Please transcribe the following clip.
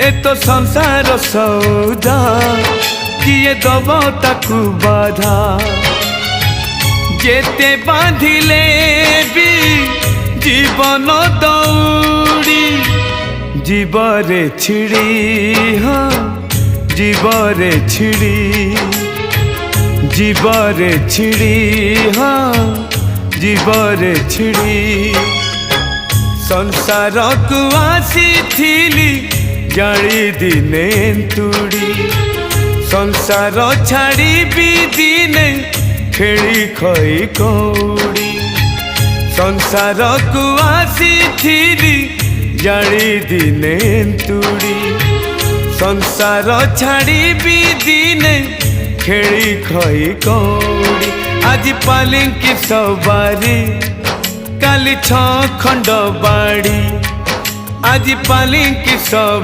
ए तो संसार सौदा किए दब ताकू बाधा जेते बांधिले भी जीवन दौड़ी जीवरे छिड़ी हाँ जीवरे छिड़ी जीवरे छिड़ी हाँ जीवरे छिड़ी संसार को आसी थिली जाली दिने तुड़ी संसार छाड़ी भी दिने खेली खई कौड़ी संसार को आसी थिली जाली दिने तुड़ी संसार छाड़ी भी दिने खेली खई कौड़ी आज पालिंकी सवारी काली 6 खंड बाड़ी आज पालिंकी सब